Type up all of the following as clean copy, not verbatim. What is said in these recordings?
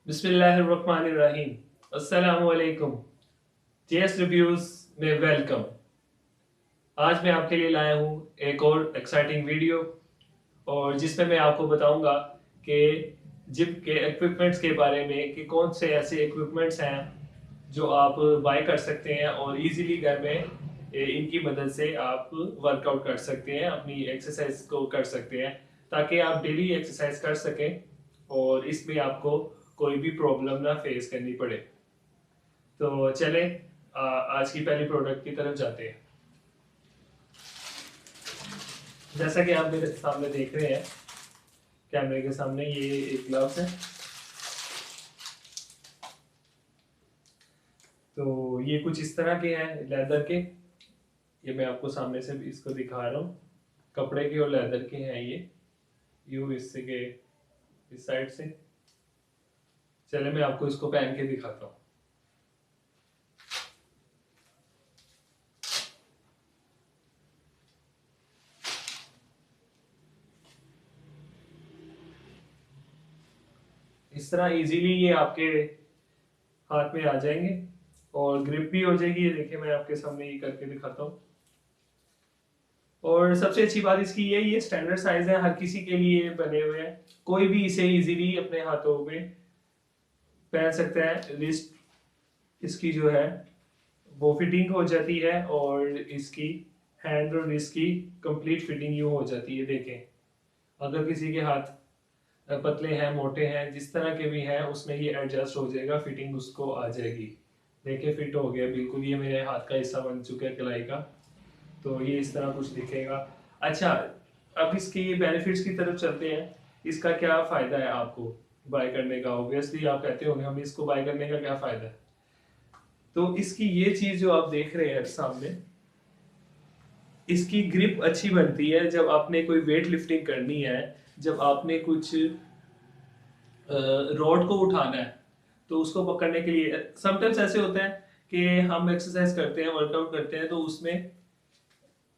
बिस्मिल्लाहिर्रहमानिर्रहीम। अस्सलामु अलैकुम। जेएस रिव्यूज में वेलकम। आज मैं आपके लिए लाया हूँ एक और एक्साइटिंग वीडियो और जिसमें मैं आपको बताऊंगा कि जिम के इक्विपमेंट्स के बारे में कि कौन से ऐसे इक्विपमेंट्स हैं जो आप बाय कर सकते हैं और इजीली घर में इनकी मदद से आप वर्कआउट कर सकते हैं, अपनी एक्सरसाइज को कर सकते हैं ताकि आप डेली एक्सरसाइज कर सकें और इसमें आपको कोई भी प्रॉब्लम ना फेस करनी पड़े। तो चलें आज की पहली प्रोडक्ट की तरफ जाते हैं। जैसा कि आप मेरे सामने देख रहे हैं कैमरे के सामने, ये एक ग्लव्स है। तो ये कुछ इस तरह के हैं लेदर के। ये मैं आपको सामने से भी इसको दिखा रहा हूँ, कपड़े के और लेदर के हैं ये। यू इससे के इस साइड से। चले मैं आपको इसको पहन के दिखाता हूँ। इस तरह इजीली ये आपके हाथ में आ जाएंगे और ग्रिप भी हो जाएगी। ये देखिए मैं आपके सामने ये करके दिखाता हूँ। और सबसे अच्छी बात इसकी ये स्टैंडर्ड साइज है, हर किसी के लिए बने हुए हैं। कोई भी इसे इजीली अपने हाथों में पहन सकता है। रिस्ट इसकी जो है वो फिटिंग हो जाती है और इसकी हैंड और रिस्ट की कंप्लीट फिटिंग यूं हो जाती है। देखें, अगर किसी के हाथ पतले हैं, मोटे हैं, जिस तरह के भी हैं, उसमें ये एडजस्ट हो जाएगा, फिटिंग उसको आ जाएगी। देखिए फिट हो गया बिल्कुल। ये मेरे हाथ का हिस्सा बन चुका है कलाई का। तो ये इस तरह कुछ दिखेगा। अच्छा, अब इसके बेनिफिट्स की तरफ चलते हैं। इसका क्या फायदा है आपको बाय करने का? ऑब्वियसली आप कहते होंगे हमें इसको बाय करने का क्या फायदा है। तो इसकी ये चीज जो आप देख रहे हैं सामने, इसकी ग्रिप अच्छी बनती है जब आपने कोई वेट लिफ्टिंग करनी है, जब आपने कुछ रॉड को उठाना है तो उसको पकड़ने के लिए समटाइम्स ऐसे होता है कि हम एक्सरसाइज करते हैं, वर्कआउट करते हैं, तो उसमें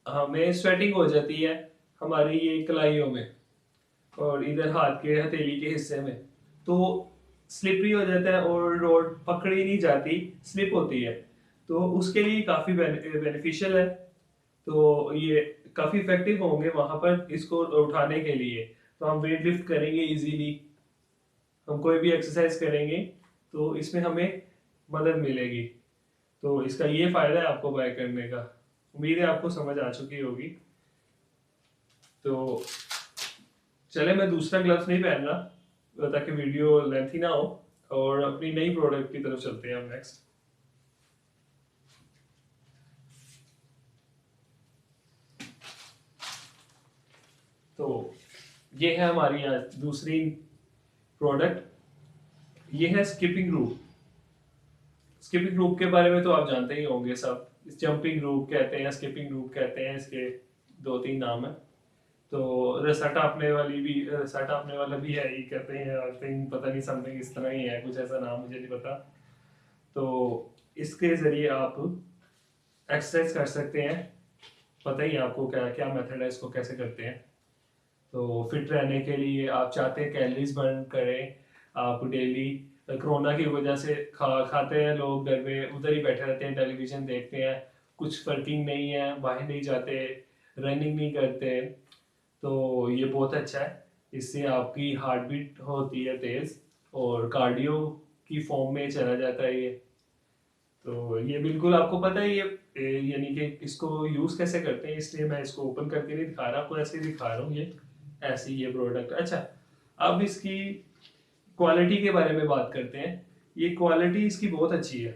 हमें स्वेटिंग हो जाती है हमारी ये कलाइयों में और इधर हाथ के हथेली के हिस्से में। तो स्लिपरी हो जाता है और रोड पकड़ी नहीं जाती, स्लिप होती है। तो उसके लिए काफ़ी बेनिफिशियल है। तो ये काफ़ी इफेक्टिव होंगे वहां पर इसको उठाने के लिए। तो हम वेट लिफ्ट करेंगे इजीली, हम कोई भी एक्सरसाइज करेंगे तो इसमें हमें मदद मिलेगी। तो इसका ये फायदा है आपको बाय करने का। उम्मीद है आपको समझ आ चुकी होगी। तो चले मैं दूसरा ग्लव्स नहीं पहन रहा ताकि वीडियो लेंथी ना हो और अपनी नई प्रोडक्ट की तरफ चलते हैं हम नेक्स्ट। तो ये है हमारी आज दूसरी प्रोडक्ट। ये है स्किपिंग रूप। स्किपिंग रूप के बारे में तो आप जानते ही होंगे सब। जंपिंग रूप कहते हैं, स्किपिंग रूप कहते हैं, इसके दो तीन नाम है। तो रस्सा टापने वाली भी, रस्सा टापने वाला भी है, ये कहते हैं। आई थिंक पता नहीं, समथिंग इस तरह ही है, कुछ ऐसा नाम मुझे नहीं पता। तो इसके जरिए आप एक्सरसाइज कर सकते हैं। पता ही है आपको क्या क्या मेथड है, इसको कैसे करते हैं। तो फिट रहने के लिए आप चाहते हैं कैलोरीज बर्न करें आप डेली। कोरोना की वजह से खाते हैं लोग घर में, उधर ही बैठे रहते हैं, टेलीविजन देखते हैं, कुछ वर्किंग नहीं है, बाहर नहीं जाते, रनिंग नहीं करते। तो ये बहुत अच्छा है। इससे आपकी हार्ट बीट होती है तेज और कार्डियो की फॉर्म में चला जाता है ये। तो ये बिल्कुल आपको पता है ये यानी कि इसको यूज कैसे करते हैं, इसलिए मैं इसको ओपन करके नहीं दिखा रहा आपको, ऐसे ही दिखा रहा हूँ। ये ऐसी ये प्रोडक्ट। अच्छा, अब इसकी क्वालिटी के बारे में बात करते हैं। ये क्वालिटी इसकी बहुत अच्छी है।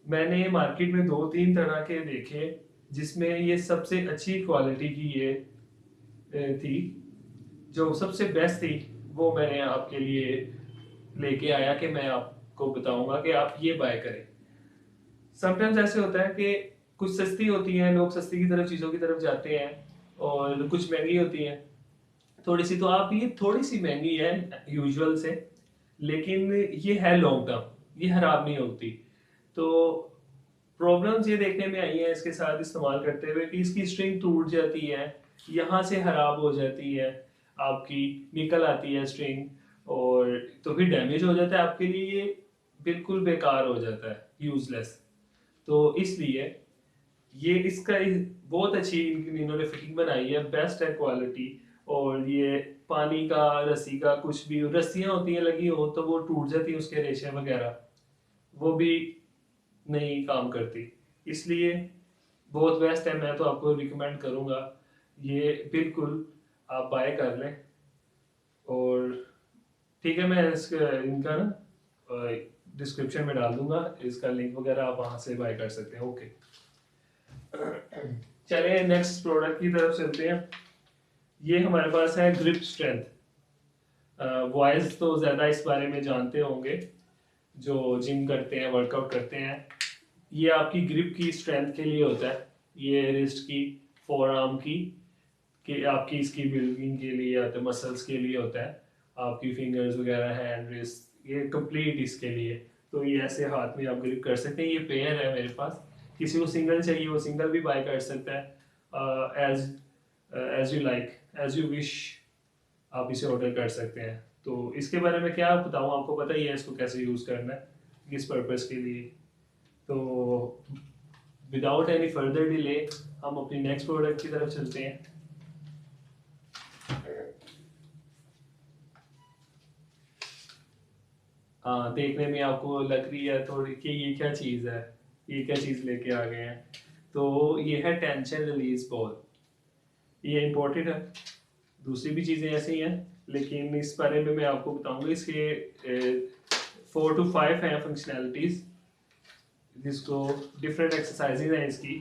मैंने मार्केट में दो तीन तरह के देखे जिसमें ये सबसे अच्छी क्वालिटी की ये थी, जो सबसे बेस्ट थी, वो मैंने आपके लिए लेके आया कि मैं आपको बताऊंगा कि आप ये बाय करें। समटाइम्स ऐसे होता है कि कुछ सस्ती होती हैं, लोग सस्ती की तरफ चीज़ों की तरफ जाते हैं, और कुछ महंगी होती हैं थोड़ी सी। तो आप ये थोड़ी सी महंगी है यूजुअल से, लेकिन ये है लॉन्ग टर्म, ये खराब नहीं होती। तो प्रॉब्लम्स ये देखने में आई है इसके साथ इस्तेमाल करते हुए कि इसकी स्ट्रिंग टूट जाती है, यहाँ से खराब हो जाती है, आपकी निकल आती है स्ट्रिंग। और तो फिर डैमेज हो जाता है आपके लिए, ये बिल्कुल बेकार हो जाता है, यूजलेस। तो इसलिए ये बहुत अच्छी इन्होंने फिटिंग बनाई है, बेस्ट है क्वालिटी। और ये पानी का, रस्सी का, कुछ भी रस्सियाँ होती हैं लगी हो तो वो टूट जाती हैं, उसके रेशे वगैरह वो भी नहीं काम करती। इसलिए बहुत बेस्ट है, मैं तो आपको रिकमेंड करूँगा ये बिल्कुल आप बाय कर लें। और ठीक है, मैं इनका ना डिस्क्रिप्शन में डाल दूंगा इसका लिंक वगैरह, आप वहाँ से बाय कर सकते हैं। ओके, चलिए नेक्स्ट प्रोडक्ट की तरफ चलते हैं। ये हमारे पास है ग्रिप स्ट्रेंथ। बॉयज तो ज़्यादा इस बारे में जानते होंगे, जो जिम करते हैं, वर्कआउट करते हैं। ये आपकी ग्रिप की स्ट्रेंथ के लिए होता है, ये रिस्ट की, फोर आर्म की, कि आपकी इसकी बिल्डिंग के लिए या तो मसल्स के लिए होता है, आपकी फिंगर्स वगैरह, हैंड, रिस्ट, ये कंप्लीट इसके लिए। तो ये ऐसे हाथ में आप ग्रिप कर सकते हैं। ये पेयर है मेरे पास, किसी को सिंगल चाहिए वो सिंगल भी बाय कर सकता है, as as you like, as you wish, आप इसे ऑर्डर कर सकते हैं। तो इसके बारे में क्या बताऊँ, आपको पता ही है इसको कैसे यूज़ करना है, किस पर्पज़ के लिए। तो विदाउट एनी फर्दर डिले हम अपनी नेक्स्ट प्रोडक्ट की तरफ चलते हैं। हाँ, देखने में आपको लग रही है थोड़ी कि ये क्या चीज़ है, ये क्या चीज़ लेके आ गए हैं। तो ये है टेंशन रिलीज बॉल। ये इम्पोर्टेड है, दूसरी भी चीज़ें ऐसी हैं, लेकिन इस बारे में मैं आपको बताऊंगा। इसके 4 to 5 हैं फंक्शनैलिटीज़, जिसको डिफरेंट एक्सरसाइजेज हैं इसकी।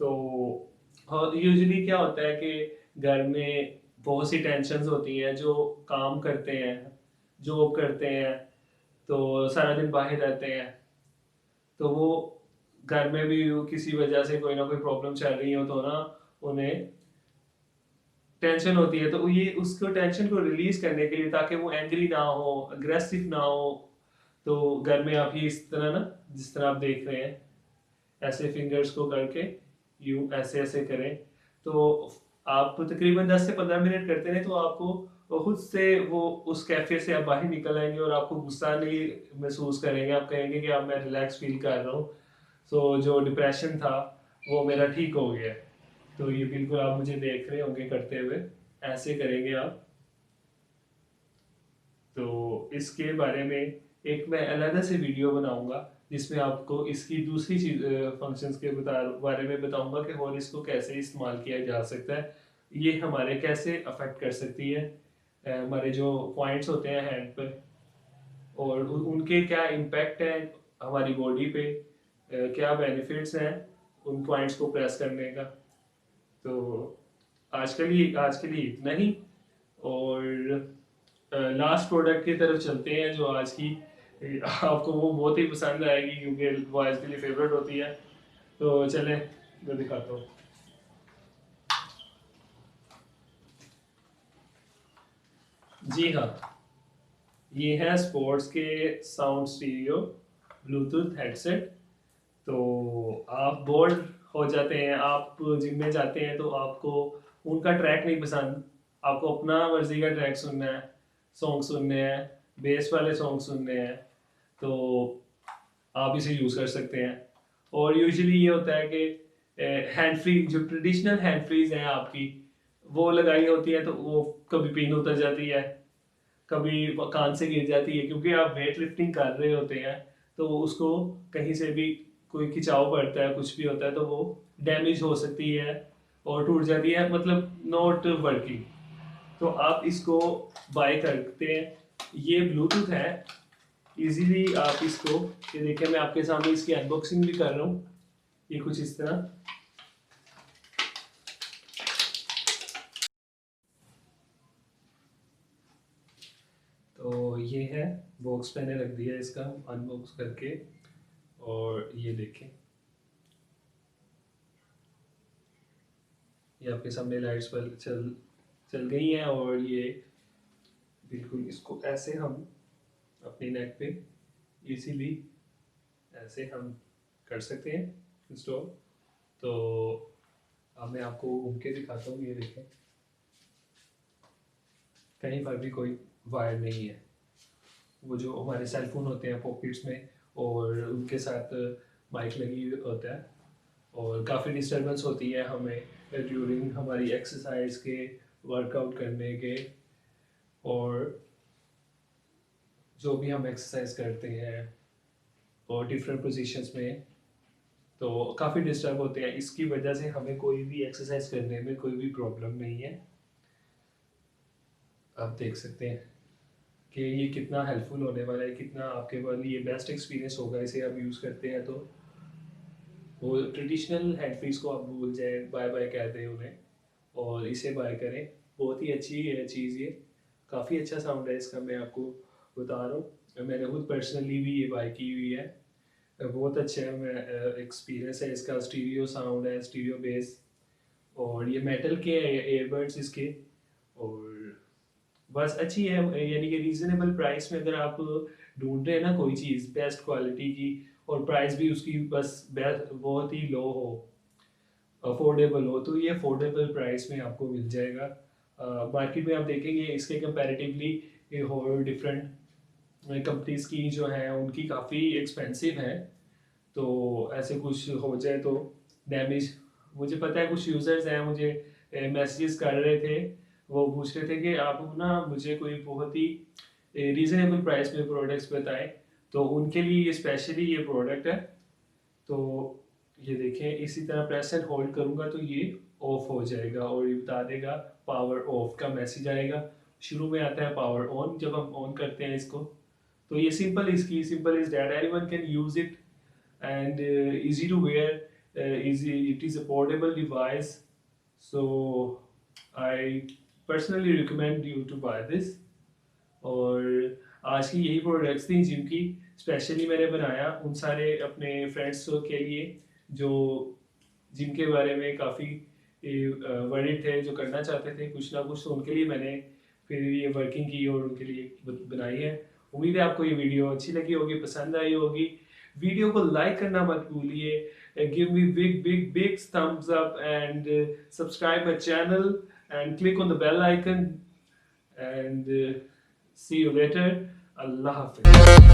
तो हाँ, यूजुअली क्या होता है कि घर में बहुत सी टेंशन्स होती हैं, जो काम करते हैं, जॉब करते हैं, तो सारा दिन बाहर रहते हैं, तो वो घर में भी किसी वजह से कोई ना कोई प्रॉब्लम चल रही हो तो ना उन्हें टेंशन होती है। तो ये उसको टेंशन को रिलीज करने के लिए, ताकि वो एंग्री ना हो, अग्रेसिव ना हो, तो घर में आप ये इस तरह ना, जिस तरह आप देख रहे हैं, ऐसे फिंगर्स को करके यूं ऐसे ऐसे करें। तो आप तकरीबन 10 से 15 मिनट करते रहे, तो आपको खुद से वो उस कैफे से आप बाहर निकल आएंगे और आपको गुस्सा नहीं महसूस करेंगे। आप कहेंगे कि अब मैं रिलैक्स फील कर रहा हूँ, सो जो डिप्रेशन था वो मेरा ठीक हो गया। तो ये बिल्कुल आप मुझे देख रहे होंगे करते हुए, ऐसे करेंगे आप। तो इसके बारे में एक मैं अलग से वीडियो बनाऊंगा, जिसमें आपको इसकी दूसरी चीज फंक्शंस के बारे में बताऊंगा कि और इसको कैसे इस्तेमाल किया जा सकता है, ये हमारे कैसे अफेक्ट कर सकती है, हमारे जो पॉइंट्स होते हैं हैंड पर, और उनके क्या इम्पैक्ट है हमारी बॉडी पे, क्या बेनिफिट्स हैं उन पॉइंट्स को प्रेस करने का। तो आज के लिए इतना ही। और लास्ट प्रोडक्ट की तरफ चलते हैं, जो आज की आपको वो बहुत ही पसंद आएगी, क्योंकि वो आज के लिए फेवरेट होती है। तो चले मैं दिखाता हूँ। जी हाँ, ये है स्पोर्ट्स के साउंड स्टीरियो ब्लूटूथ हेडसेट। तो आप बोर्ड हो जाते हैं, आप जिम में जाते हैं तो आपको उनका ट्रैक नहीं पसंद, आपको अपना मर्जी का ट्रैक सुनना है, सॉन्ग सुनने हैं, बेस वाले सॉन्ग सुनने हैं, तो आप इसे यूज़ कर सकते हैं। और यूजुअली ये होता है कि हैंड फ्री, जो ट्रेडिशनल हैंड फ्रीज हैं आपकी, वो लगाई होती है, तो वो कभी पिन उतर जाती है, कभी कान से गिर जाती है, क्योंकि आप वेट लिफ्टिंग कर रहे होते हैं, तो उसको कहीं से भी कोई खिंचाव पड़ता है, कुछ भी होता है, तो वो डैमेज हो सकती है और टूट जाती है, मतलब नॉट वर्किंग। तो आप इसको बाय करते हैं, ये ब्लूटूथ है, इजीली आप इसको, ये देखिए मैं आपके सामने इसकी अनबॉक्सिंग भी कर रहा हूँ, ये कुछ इस तरह। तो ये है, बॉक्स मैंने रख दिया इसका अनबॉक्स करके, और ये देखें, ये आपके सामने लाइट्स पर चल चल गई हैं। और ये बिल्कुल इसको ऐसे हम अपनी नेक पे इजीली ऐसे हम कर सकते हैं इंस्टॉल। तो अब मैं आपको घूम के दिखाता हूँ, ये देखें। कहीं पर भी कोई वायर नहीं है। वो जो हमारे सेल फोन होते हैं पॉकेट्स में, और उनके साथ माइक लगी होता है, और काफ़ी डिस्टरबेंस होती है हमें ड्यूरिंग हमारी एक्सरसाइज के, वर्कआउट करने के, और जो भी हम एक्सरसाइज करते हैं और डिफरेंट पोजीशंस में, तो काफ़ी डिस्टर्ब होते हैं। इसकी वजह से हमें कोई भी एक्सरसाइज करने में कोई भी प्रॉब्लम नहीं है। आप देख सकते हैं कि ये कितना हेल्पफुल होने वाला है, कितना आपके लिए बेस्ट एक्सपीरियंस होगा इसे आप यूज़ करते हैं तो। वो ट्रेडिशनल हेडफीस को आप भूल जाए, बाय बाय कह दें उन्हें, और इसे बाय करें। बहुत ही अच्छी है चीज़ ये, काफ़ी अच्छा साउंड है इसका, मैं आपको बता रहा हूँ। मैंने खुद पर्सनली भी ये बाय की हुई है, बहुत अच्छा है। मैं एक्सपीरियंस है इसका, स्टीरियो साउंड है, स्टीरियो बेस, और ये मेटल के एयरबड्स इसके, और बस अच्छी है। यानी कि रीजनेबल प्राइस में अगर आप ढूंढ रहे हैं ना कोई चीज़ बेस्ट क्वालिटी की, और प्राइस भी उसकी बस बहुत ही लो हो, अफोर्डेबल हो, तो ये अफोर्डेबल प्राइस में आपको मिल जाएगा। मार्केट में आप देखेंगे इसके कंपैरेटिवली और डिफरेंट कंपनीज की जो हैं उनकी काफ़ी एक्सपेंसिव है। तो ऐसे कुछ हो जाए तो डैमेज, मुझे पता है कुछ यूज़र्स हैं मुझे मैसेजेस कर रहे थे, वो पूछ रहे थे कि आप ना मुझे कोई बहुत ही रीज़नेबल प्राइस में प्रोडक्ट्स बताएं, तो उनके लिए ये स्पेशली ये प्रोडक्ट है। तो ये देखें, इसी तरह प्रेस एंड होल्ड करूँगा तो ये ऑफ हो जाएगा, और ये बता देगा पावर ऑफ का मैसेज आएगा। शुरू में आता है पावर ऑन, जब हम ऑन करते हैं इसको। तो ये simple is that anyone can use it, and easy to wear, it is a portable device, so I personally recommend you to buy this। और आज की यही प्रोडक्ट्स थी जिम की, स्पेशली मैंने बनाया उन सारे अपने फ्रेंड्स के लिए जो जिम के बारे में काफ़ी वरीड थे, जो करना चाहते थे कुछ ना कुछ, तो उनके लिए मैंने फिर ये वर्किंग की और उनके लिए बनाई है। उम्मीद है आपको ये वीडियो अच्छी लगी होगी, पसंद आई होगी। वीडियो को लाइक करना मत भूलिए, give me big big big thumbs up, and subscribe my channel and click on the bell icon, and see you later। Allah Hafiz।